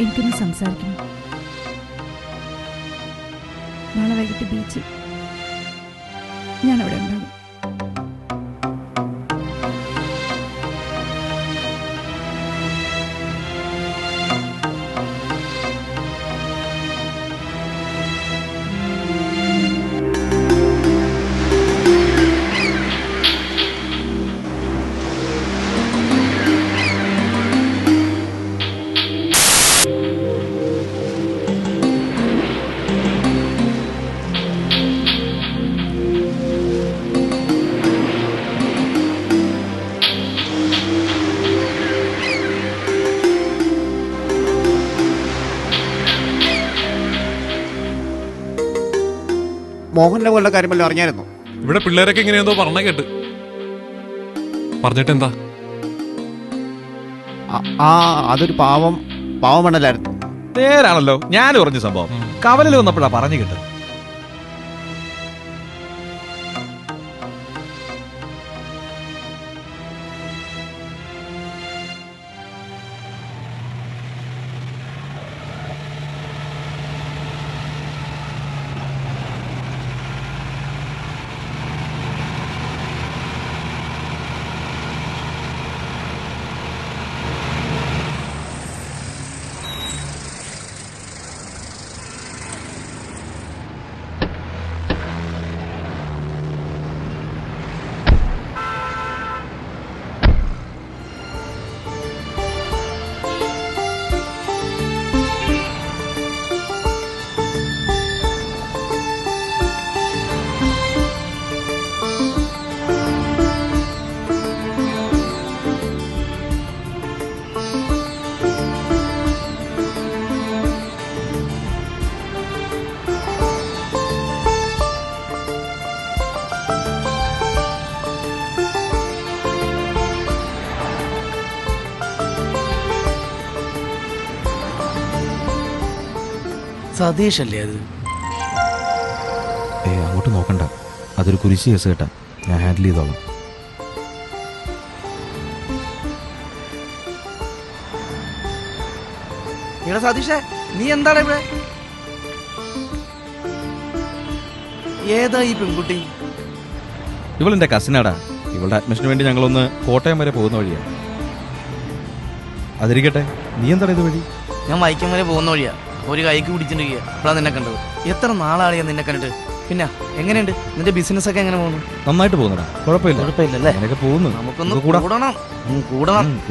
എനിക്കൊന്ന് സംസാരിക്കണം. നാളെ വൈകിട്ട് ബീച്ച് ഞാനവിടെ ഉണ്ടാകും. മോഹന്റെ കൊല്ല കാര്യമല്ലോ അറിഞ്ഞായിരുന്നു. ഇവിടെ പിള്ളേരൊക്കെ ഇങ്ങനെ എന്തോ പറഞ്ഞ കേട്ട്. പറഞ്ഞിട്ട് എന്താ? അതൊരു പാവമണ്ണലായിരുന്നു. നേരാണല്ലോ, ഞാൻ പറഞ്ഞ സംഭവം കവലിൽ വന്നപ്പോഴാ പറഞ്ഞു കേട്ടത്. സതീഷ് അല്ലേ അത്? അങ്ങോട്ട് നോക്കണ്ട, അതൊരു കുരിശ് കേസ് കേട്ടാ, ഞാൻ ഹാൻഡിൽ ചെയ്തോളാം. എടാ സതീഷേ, നീ എന്താണ് ഇവിടെ? ഏതാ ഈ പെൺകുട്ടി? ഇവളെന്റെ കസിനാടാ. ഇവളുടെ അഡ്മിഷന് വേണ്ടി ഞങ്ങളൊന്ന് കോട്ടയം വരെ പോകുന്ന വഴിയാണ്. അതിരിക്കട്ടെ, നീ എന്താണ് ഇത് വഴി? ഞാൻ വൈക്കം വരെ പോകുന്ന വഴിയാ. ഒരു കൈക്ക് പിടിച്ചിട്ടിരിക്കുക. അപ്പോഴാണ് നിന്നെ കണ്ടത്. എത്ര നാളാളിയാ നിന്നെ കണ്ടിട്ട്. പിന്നെ എങ്ങനെയുണ്ട് നിന്റെ ബിസിനസ് ഒക്കെ? എങ്ങനെ പോകുന്നു? നന്നായിട്ട് പോകുന്നടാ, കുഴപ്പമില്ലല്ലേ? അങ്ങനെയൊക്കെ പോകുന്നു. നമുക്കൊന്ന്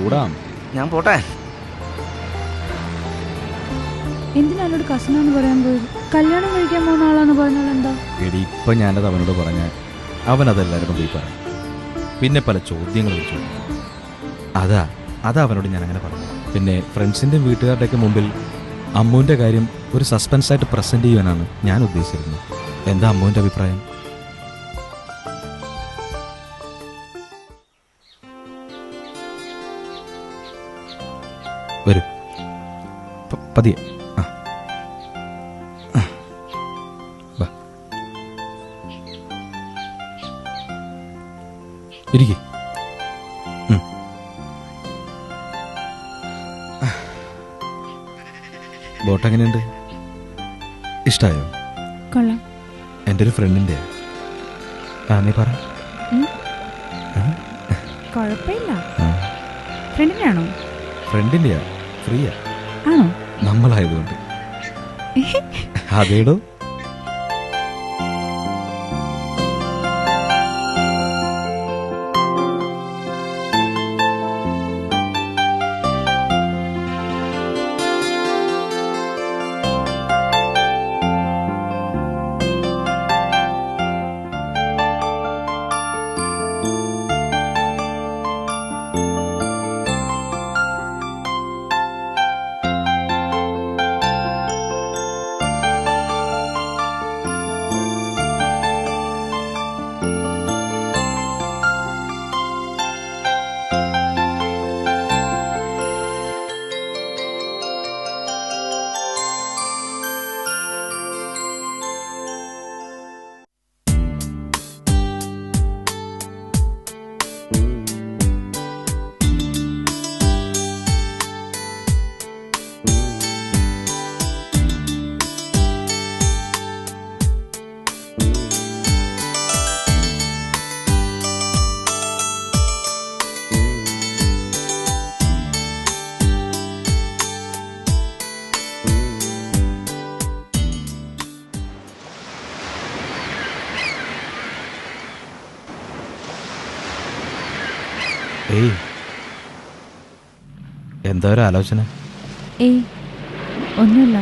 കൂടാം. ഞാൻ പോട്ടെ. എന്തിനാണോട് കസിനാന്ന് പറയാൻ പോയത്? കല്യാണം കഴിക്കാൻ പോകുന്ന ആളാന്ന് പറഞ്ഞാൽ എന്താ? എടി, ഇപ്പൊ ഞാനത് അവനോട് പറഞ്ഞാൽ അവനതെല്ലാവരും പോയി പറയും. പിന്നെ പല ചോദ്യങ്ങൾ ചോദിച്ചു. അതാ അവനോട് ഞാൻ അങ്ങനെ പറഞ്ഞു. പിന്നെ ഫ്രണ്ട്സിൻ്റെയും വീട്ടുകാരുടെയൊക്കെ മുമ്പിൽ അമ്മുവിൻ്റെ കാര്യം ഒരു സസ്പെൻസായിട്ട് പ്രസൻറ്റ് ചെയ്യാനാണ് ഞാൻ ഉദ്ദേശിച്ചിരുന്നത്. എന്താ അമ്മുവിൻ്റെ അഭിപ്രായം? വരൂ, പതിയെ. ഇരിക്കേ. ബോട്ട് എങ്ങനെയുണ്ട്? ഇഷ്ടായോ? കൊള്ളാം. എൻ്റെ ഒരു ഫ്രണ്ടിൻ്റെ. നീ പറ. കുഴപ്പമില്ല. ഫ്രണ്ടിനാണോ? ഫ്രണ്ടിൻ്റെയാ, ഫ്രീയാ. ആണോ? നമ്മളായതുകൊണ്ട്. അതേടോ. ഏയ്, എന്താ ഒരു ആലോചന? ഏയ് ഒന്നുമില്ല.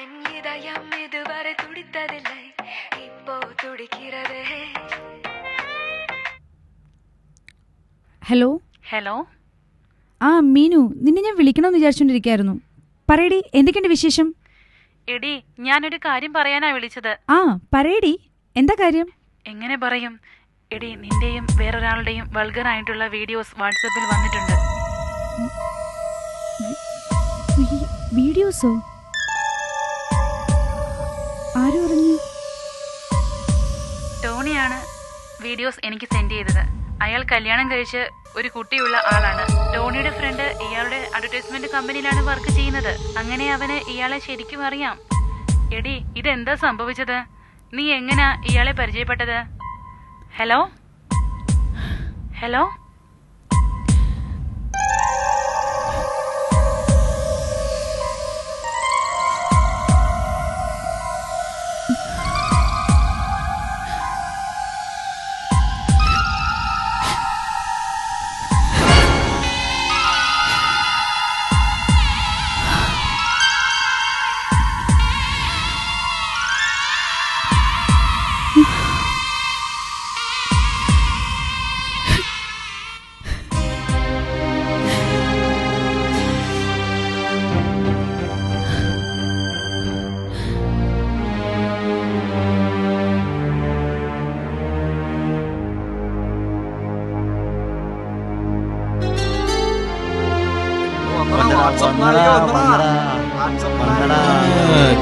என் இதயம் இதுவரை துடித்ததில்லை, இப்போ துடிக்கிறதே. ഹലോ ഹലോ, ആ മീനു, നിന്നെ ഞാൻ വിളിക്കണമെന്ന് വിചാരിച്ചോണ്ടിരിക്കായിരുന്നു. പറയടി, എന്തൊക്കെയുണ്ട് വിശേഷം? എടി ഞാനൊരു കാര്യം പറയാനാ വിളിച്ചത്. ആ പറയടി, എന്താ കാര്യം? എങ്ങനെ പറയും എടി, നിന്റെയും വേറൊരാളുടെയും വൾഗറായിട്ടുള്ള വീഡിയോസ് വാട്സാപ്പിൽ വന്നിട്ടുണ്ട്. വീഡിയോസോ? ആരും അറിഞ്ഞു? ടോണിയാണ് വീഡിയോസ് എനിക്ക് സെൻഡ് ചെയ്തത്. അയാൾ കല്യാണം കഴിച്ച് ഒരു കുട്ടിയുള്ള ആളാണ്. ടോണിയുടെ ഫ്രണ്ട് ഇയാളുടെ അഡ്വർടൈസ്മെന്റ് കമ്പനിയിലാണ് വർക്ക് ചെയ്യുന്നത്. അങ്ങനെ അവന് ഇയാളെ ശരിക്കും അറിയാം. എടി, ഇതെന്താ സംഭവിച്ചത്? നീ എങ്ങനാ ഇയാളെ പരിചയപ്പെട്ടത്? ഹലോ ഹലോ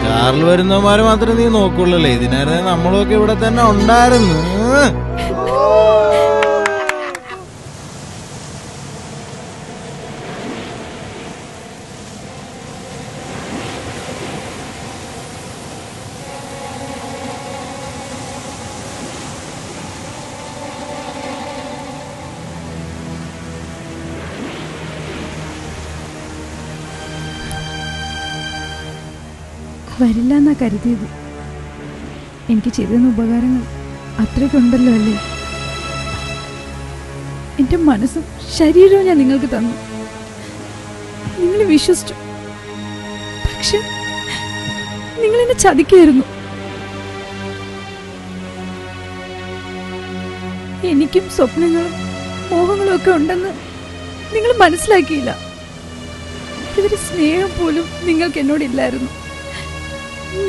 കാറിൽ വരുന്നവന്മാര് മാത്രമേ നീ നോക്കുള്ളല്ലേ? ഇതിനേറെ നമ്മളൊക്കെ ഇവിടെ തന്നെ ഉണ്ടായിരുന്നു. വരില്ല എന്നാ കരുതിയത്. എനിക്ക് ചെയ്തെന്ന ഉപകാരങ്ങൾ അത്രയ്ക്കുണ്ടല്ലോ അല്ലേ? എന്റെ മനസ്സും ശരീരവും ഞാൻ നിങ്ങൾക്ക് തന്നു, നിങ്ങൾ വിശ്വസിച്ചു. പക്ഷെ നിങ്ങൾ എന്നെ ചതിക്കായിരുന്നു. എനിക്കും സ്വപ്നങ്ങളും മോഹങ്ങളും ഒക്കെ ഉണ്ടെന്ന് നിങ്ങൾ മനസ്സിലാക്കിയില്ല. ഇതൊരു സ്നേഹം പോലും നിങ്ങൾക്ക് എന്നോടില്ലായിരുന്നു.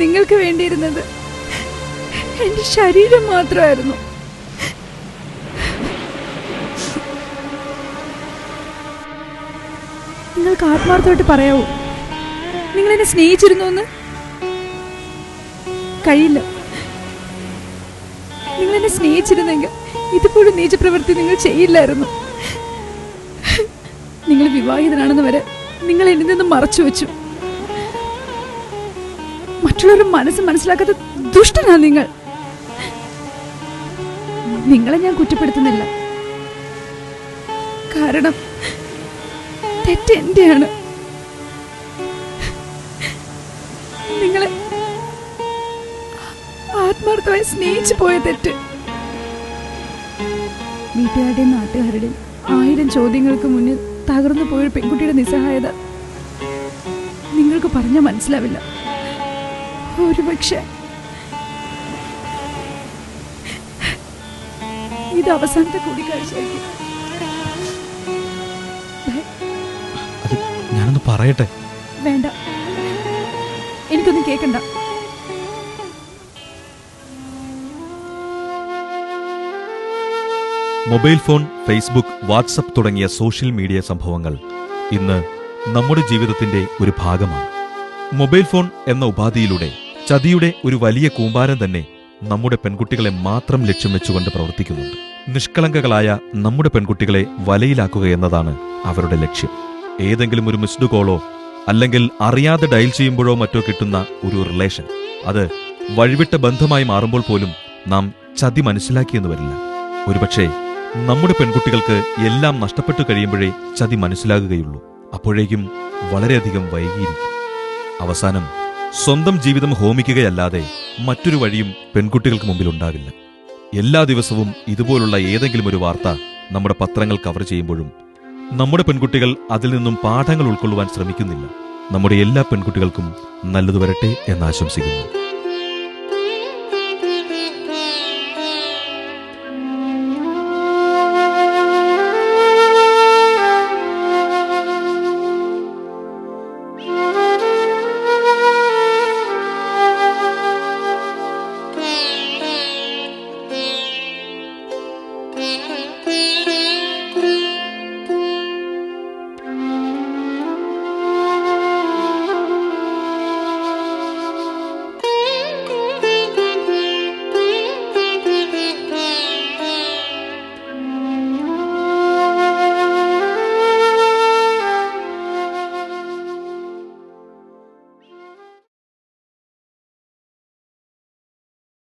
നിങ്ങൾക്ക് വേണ്ടിയിരുന്നത് എന്റെ ശരീരം മാത്രമായിരുന്നു. നിങ്ങൾക്ക് ആത്മാർത്ഥമായിട്ട് പറയാവോ നിങ്ങൾ എന്നെ സ്നേഹിച്ചിരുന്നു എന്ന്? കഴിയില്ല. നിങ്ങൾ എന്നെ സ്നേഹിച്ചിരുന്നെങ്കിൽ ഇതുപോലും നീചപ്രവൃത്തി നിങ്ങൾ ചെയ്യില്ലായിരുന്നു. നിങ്ങൾ വിവാഹിതനാണെന്ന് വരെ നിങ്ങൾ എന്നിൽ നിന്ന് മറച്ചു വെച്ചു. മറ്റുള്ളവരുടെ മനസ്സ് മനസ്സിലാക്കാത്ത ദുഷ്ടനാ നിങ്ങൾ. നിങ്ങളെ ഞാൻ കുറ്റപ്പെടുത്തുന്നില്ല, കാരണം തെറ്റ് എന്റെയാണ്. നിങ്ങളെ ആത്മാർത്ഥമായി സ്നേഹിച്ചു പോയ തെറ്റ്. വീട്ടുകാരുടെയും നാട്ടുകാരുടെയും 1000 ചോദ്യങ്ങൾക്ക് മുന്നിൽ തകർന്നു പോയൊരു പെൺകുട്ടിയുടെ നിസ്സഹായത നിങ്ങൾക്ക് പറഞ്ഞാൽ മനസ്സിലാവില്ല. ഒരുപക്ഷെ ഇത് അവസാനത്തെ കൂടിക്കാഴ്ചയായിരിക്കും. അത് ഞാനൊന്ന് പറയട്ടെ. വേണ്ട, എനിക്കൊന്നും കേൾക്കണ്ട. മൊബൈൽ ഫോൺ, ഫേസ്ബുക്ക്, വാട്സപ്പ് തുടങ്ങിയ സോഷ്യൽ മീഡിയ സംഭവങ്ങൾ ഇന്ന് നമ്മുടെ ജീവിതത്തിന്റെ ഒരു ഭാഗമാണ്. മൊബൈൽ ഫോൺ എന്ന ഉപാധിയിലൂടെ ചതിയുടെ ഒരു വലിയ കൂമ്പാരം തന്നെ നമ്മുടെ പെൺകുട്ടികളെ മാത്രം ലക്ഷ്യം വെച്ചുകൊണ്ട് പ്രവർത്തിക്കുന്നുണ്ട്. നിഷ്കളങ്കകളായ നമ്മുടെ പെൺകുട്ടികളെ വലയിലാക്കുക എന്നതാണ് അവരുടെ ലക്ഷ്യം. ഏതെങ്കിലും ഒരു മിസ്ഡ് കോളോ അല്ലെങ്കിൽ അറിയാതെ ഡയൽ ചെയ്യുമ്പോഴോ മറ്റോ കിട്ടുന്ന ഒരു റിലേഷൻ, അത് വഴിവിട്ട ബന്ധമായി മാറുമ്പോൾ പോലും നാം ചതി മനസ്സിലാക്കിയെന്ന് വരില്ല. ഒരുപക്ഷെ നമ്മുടെ പെൺകുട്ടികൾക്ക് എല്ലാം നഷ്ടപ്പെട്ടു കഴിയുമ്പോഴേ ചതി മനസ്സിലാകുകയുള്ളൂ. അപ്പോഴേക്കും വളരെയധികം വൈകിയിരിക്കും. അവസാനം സ്വന്തം ജീവിതം ഹോമിക്കുകയല്ലാതെ മറ്റൊരു വഴിയും പെൺകുട്ടികൾക്ക് മുമ്പിലുണ്ടാകില്ല. എല്ലാ ദിവസവും ഇതുപോലുള്ള ഏതെങ്കിലും ഒരു വാർത്ത നമ്മുടെ പത്രങ്ങൾ കവർ ചെയ്യുമ്പോഴും നമ്മുടെ പെൺകുട്ടികൾ അതിൽ നിന്നും പാഠങ്ങൾ ഉൾക്കൊള്ളുവാൻ ശ്രമിക്കുന്നില്ല. നമ്മുടെ എല്ലാ പെൺകുട്ടികൾക്കും നല്ലത് വരട്ടെ എന്നാശംസിക്കുന്നു.